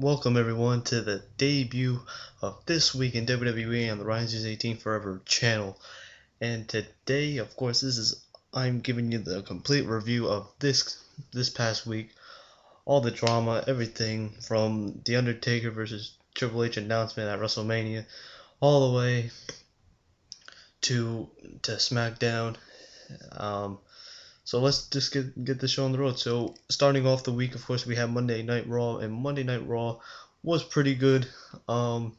welcome everyone to the debut of This Week in WWE on the Rise 18 Forever channel. And today, of course, I'm giving you the complete review of this past week, all the drama, everything from the Undertaker versus Triple H announcement at Wrestlemania, all the way to Smackdown. So let's just get the show on the road. So starting off the week, of course, we have Monday Night Raw, and Monday Night Raw was pretty good. I'm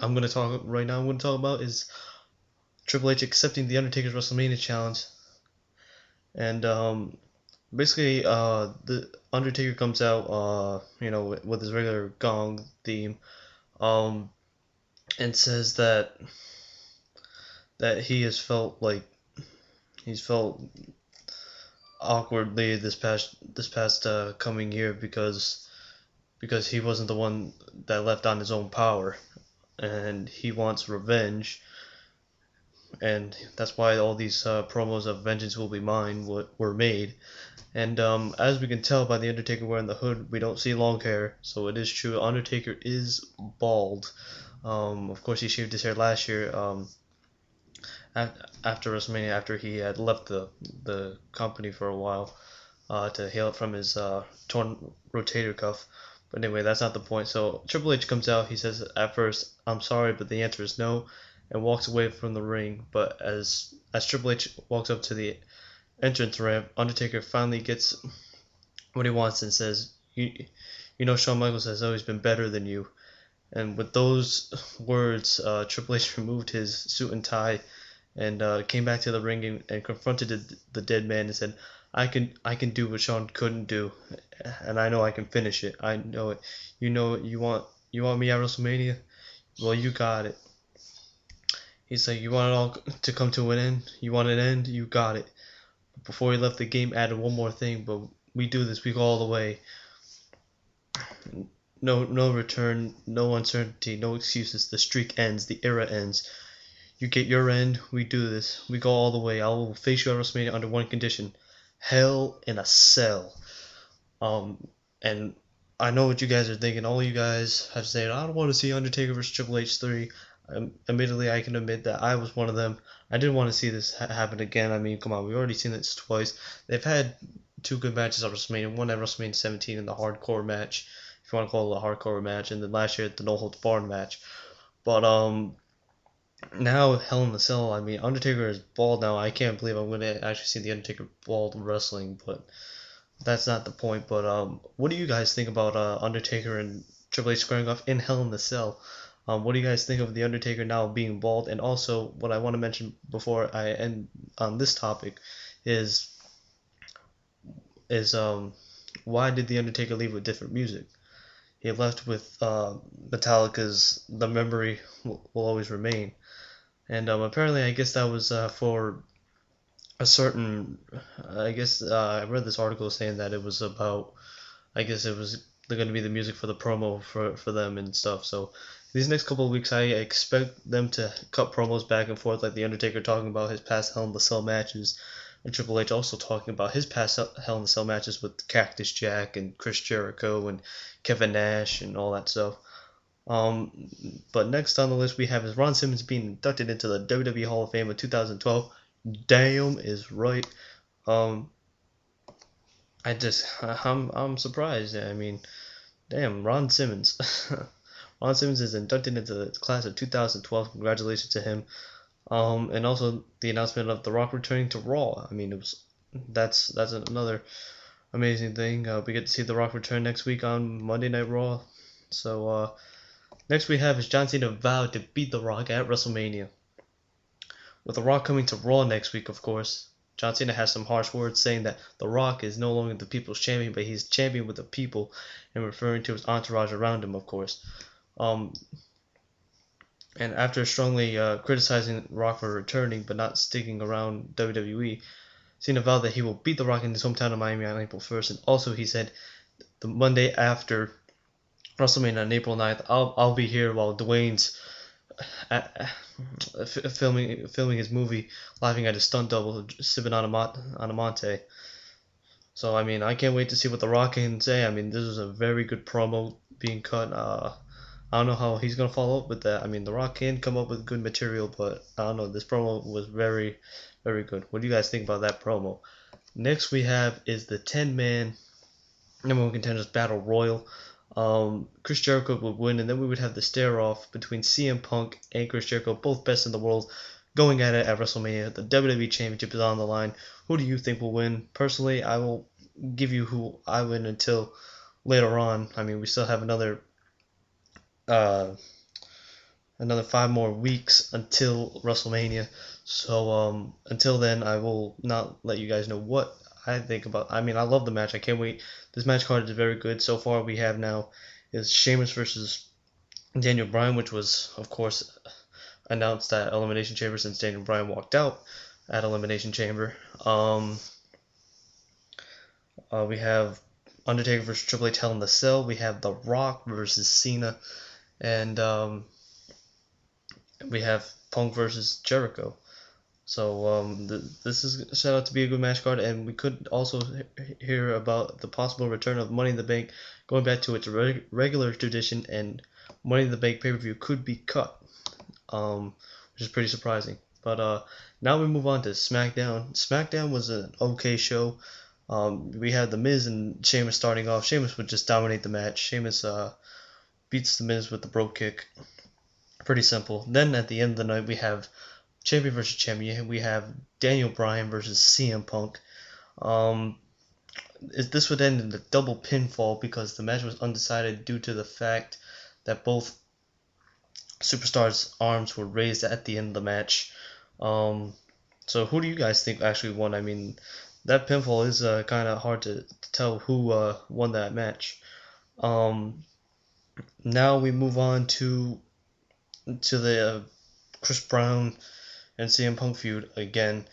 gonna talk right now. I'm gonna talk about is Triple H accepting the Undertaker's WrestleMania challenge, and basically, the Undertaker comes out, with his regular gong theme, um, and says that he has felt like he's felt awkwardly this past coming year because he wasn't the one that left on his own power, and he wants revenge, and that's why all these promos of vengeance will be mine were made. And as we can tell by the Undertaker wearing the hood, we don't see long hair, so it is true. Undertaker is bald. Of course, he shaved his hair last year. After WrestleMania, after he had left the company for a while, to heal from his torn rotator cuff. But anyway, that's not the point. So Triple H comes out. He says at first, "I'm sorry, but the answer is no," and walks away from the ring. But as Triple H walks up to the entrance ramp, Undertaker finally gets what he wants and says, "You know, Shawn Michaels has always been better than you." And with those words, Triple H removed his suit and tie and came back to the ring and confronted the dead man and said, I can do what Shawn couldn't do, and I know I can finish it. I know it. You know it. You want me at WrestleMania? Well, you got it." He's like, "You want it all to come to an end? You want an end? You got it." Before he left the game, added one more thing, "But we do this. We go all the way. No return, no uncertainty, no excuses. The streak ends. The era ends. You get your end, we do this. We go all the way. I will face you at WrestleMania under one condition. Hell in a Cell." And I know what you guys are thinking. All you guys have said, "I don't want to see Undertaker versus Triple H 3. Admittedly, I can admit that I was one of them. I didn't want to see this happen again. I mean, come on, we've already seen this twice. They've had two good matches at WrestleMania. One at WrestleMania 17 in the hardcore match, if you want to call it a hardcore match, and then last year at the No Holds Barred match. But now Hell in the Cell. I mean, Undertaker is bald now. I can't believe I'm gonna actually see the Undertaker bald wrestling, but that's not the point. But what do you guys think about Undertaker and Triple H squaring off in Hell in the Cell? What do you guys think of the Undertaker now being bald? And also, what I want to mention before I end on this topic is why did the Undertaker leave with different music? He left with Metallica's "The Memory Will Always Remain." And apparently, I guess that was for a certain. I guess I read this article saying that it was about. I guess it was going to be the music for the promo for them and stuff. So these next couple of weeks, I expect them to cut promos back and forth, like the Undertaker talking about his past Hell in the Cell matches, and Triple H also talking about his past Hell in the Cell matches with Cactus Jack and Chris Jericho and Kevin Nash and all that stuff. But next on the list we have is Ron Simmons being inducted into the WWE Hall of Fame in 2012. Damn is right. I'm surprised. I mean, damn, Ron Simmons. Ron Simmons is inducted into the class of 2012. Congratulations to him. And also the announcement of The Rock returning to Raw. I mean, that's another amazing thing. We get to see The Rock return next week on Monday Night Raw. So next we have is John Cena vowed to beat The Rock at WrestleMania. With The Rock coming to Raw next week, of course, John Cena has some harsh words saying that The Rock is no longer the people's champion, but he's champion with the people, and referring to his entourage around him, of course. And after strongly criticizing Rock for returning but not sticking around WWE, Cena vowed that he will beat The Rock in his hometown of Miami on April 1st, and also he said the Monday after WrestleMania on April 9th, I'll be here while Dwayne's filming his movie, laughing at his stunt double, sipping on a Monte. So I mean, I can't wait to see what The Rock can say. I mean, this was a very good promo. being cut. I don't know how he's gonna follow up with that. I mean, The Rock can come up with good material, but I don't know. This promo was very, very good. What do you guys think about that promo? Next we have is the 10-man number one contenders battle royal. Chris Jericho would win, and then we would have the stare off between CM Punk and Chris Jericho, both best in the world, going at it at WrestleMania. The WWE Championship is on the line. Who do you think will win? Personally, I will give you who I win until later on. I mean, we still have uh, another 5 more weeks until WrestleMania. So until then, I will not let you guys know what I think about. I mean, I love the match. I can't wait. This match card is very good. So far, we have now is Sheamus versus Daniel Bryan, which was of course announced at Elimination Chamber since Daniel Bryan walked out at Elimination Chamber. We have Undertaker versus Triple H Hell in the Cell. We have The Rock versus Cena, and we have Punk versus Jericho. So this is set out to be a good match card, and we could also hear about the possible return of Money in the Bank, going back to its regular tradition, and Money in the Bank pay-per-view could be cut, which is pretty surprising. But now we move on to SmackDown. SmackDown was an okay show. We had The Miz and Sheamus starting off. Sheamus would just dominate the match. Sheamus beats The Miz with the Brogue Kick. Pretty simple. Then at the end of the night, we have champion versus champion. We have Daniel Bryan versus CM Punk. This would end in a double pinfall because the match was undecided due to the fact that both superstars' arms were raised at the end of the match. So who do you guys think actually won? I mean, that pinfall is kind of hard to tell who won that match. Now we move on to the Chris Brown and CM Punk feud again.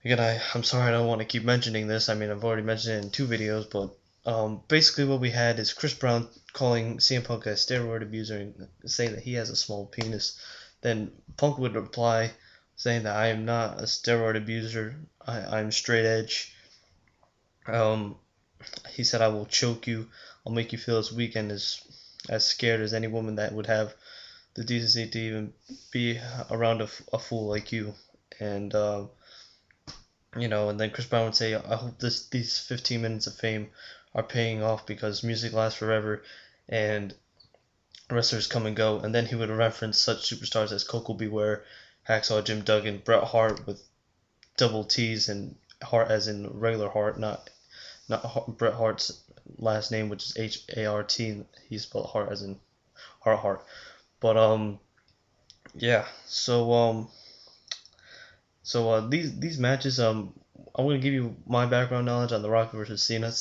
I'm sorry, I don't want to keep mentioning this. I mean, I've already mentioned it in 2 videos, but basically what we had is Chris Brown calling CM Punk a steroid abuser and saying that he has a small penis. Then Punk would reply saying that I am not a steroid abuser. I'm straight edge. He said I will choke you. I'll make you feel as weak and as scared as any woman that would have the decency to even be around a fool like you. And and then Chris Brown would say, I hope these 15 minutes of fame are paying off because music lasts forever and wrestlers come and go. And then he would reference such superstars as Coco Beware, Hacksaw Jim Duggan, Bret Hart with double T's and Hart as in regular Hart, not Bret Hart's last name, which is H-A-R-T. He spelled Hart as in Hart. But yeah. So these matches, I'm gonna give you my background knowledge on The Rock versus Cena.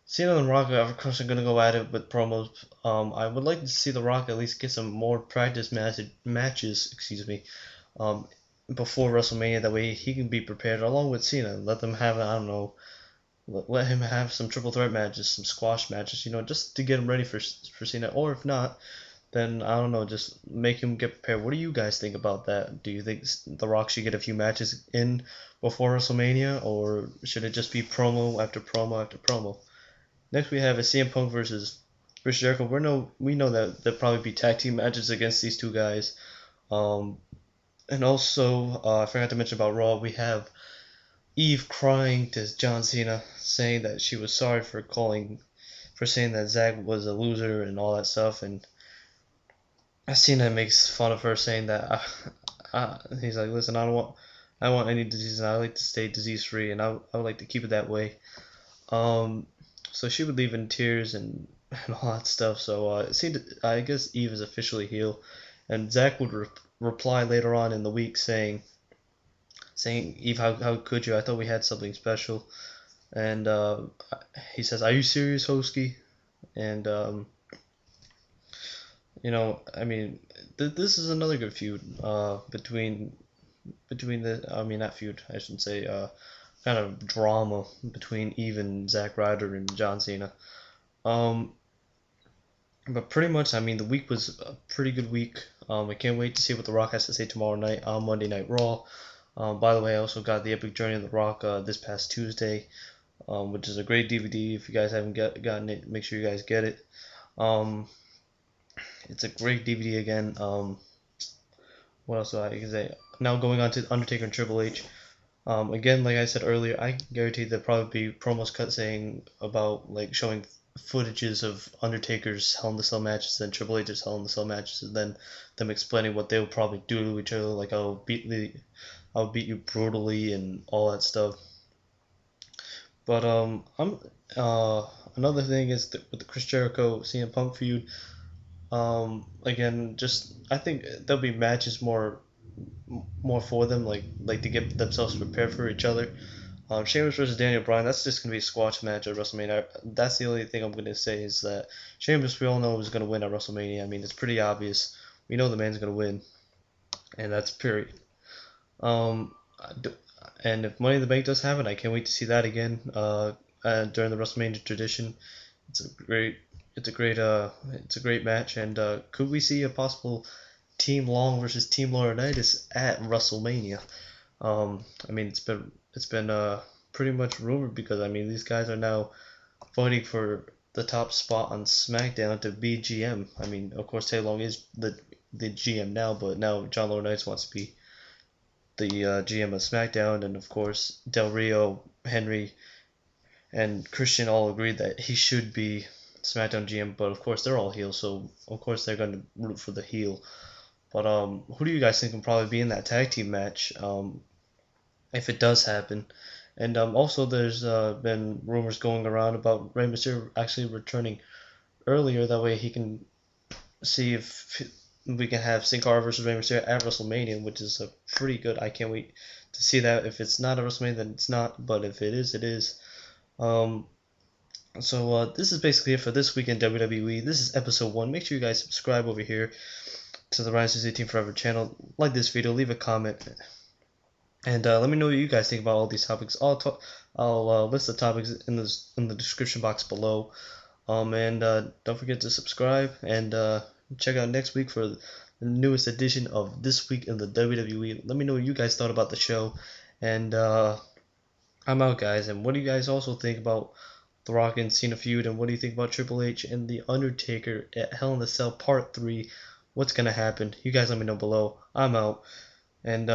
Cena and Rock, of course, are gonna go at it with promos. I would like to see The Rock at least get some more practice matches, before WrestleMania. That way he can be prepared along with Cena. Let them have, I don't know, let him have some triple threat matches, some squash matches, just to get him ready for Cena. Or if not, then I don't know, just make him get prepared. What do you guys think about that? Do you think The Rock should get a few matches in before WrestleMania, or should it just be promo after promo after promo? Next we have a CM Punk versus Chris Jericho. We know that there'll probably be tag team matches against these 2 guys. And also, I forgot to mention about Raw. We have Eve crying to John Cena, saying that she was sorry for saying that Zack was a loser and all that stuff, and Cena makes fun of her, saying that he's like, listen, I don't want any disease, and I like to stay disease free, and I would like to keep it that way. So she would leave in tears and all that stuff. So I guess Eve is officially heel, and Zack would reply later on in the week saying, Eve, how could you? I thought we had something special. And he says, are you serious, Hosky? And I mean, this is another good feud between not feud, I should say, kind of drama between Eve and Zack Ryder and John Cena. But pretty much, I mean, the week was a pretty good week. I can't wait to see what The Rock has to say tomorrow night on Monday Night Raw. By the way, I also got the Epic Journey of The Rock this past Tuesday. which is a great DVD. If you guys haven't gotten it, make sure you guys get it. Um, it's a great DVD again. What else do I can say? Now going on to Undertaker and Triple H. Again, like I said earlier, I guarantee there'll probably be promos cut saying about like showing footages of Undertaker's Hell in the Cell matches and Triple H's Hell in the Cell matches, and then them explaining what they will probably do to each other, like I'll beat you brutally and all that stuff. But I'm another thing is with the Chris Jericho CM Punk feud. Again, just I think there'll be matches more for them, like to get themselves prepared for each other. Sheamus versus Daniel Bryan, that's just gonna be a squash match at WrestleMania. That's the only thing I'm gonna say is that Sheamus, we all know, is gonna win at WrestleMania. I mean, it's pretty obvious. We know the man's gonna win, and that's period. Um, and if Money in the Bank does happen, I can't wait to see that again. During the WrestleMania tradition, it's a great, it's a great match. And could we see a possible Team Long versus Team Laurinaitis at WrestleMania? I mean, it's been pretty much rumored because I mean these guys are now fighting for the top spot on SmackDown to be GM. I mean, of course, Tay Long is the GM now, but now John Laurinaitis wants to be the GM of SmackDown, and of course Del Rio, Henry, and Christian all agreed that he should be SmackDown GM. But of course they're all heels, so of course they're going to root for the heel. But who do you guys think will probably be in that tag team match if it does happen? And also there's been rumors going around about Rey Mysterio actually returning earlier. That way he can see if we can have Sin Cara versus Rey Mysterio at WrestleMania, which is a pretty good. I can't wait to see that. If it's not at WrestleMania, then it's not. But if it is, it is. Um, so this is basically it for this week in WWE. This is episode 1. Make sure you guys subscribe over here to the Ryan 18 Forever channel. Like this video, leave a comment, and let me know what you guys think about all these topics. I'll list the topics in the description box below. And don't forget to subscribe and check out next week for the newest edition of This Week in the WWE. Let me know what you guys thought about the show. And I'm out, guys. And what do you guys also think about The Rock and Cena feud? And what do you think about Triple H and The Undertaker at Hell in a Cell Part 3? What's going to happen? You guys let me know below. I'm out. And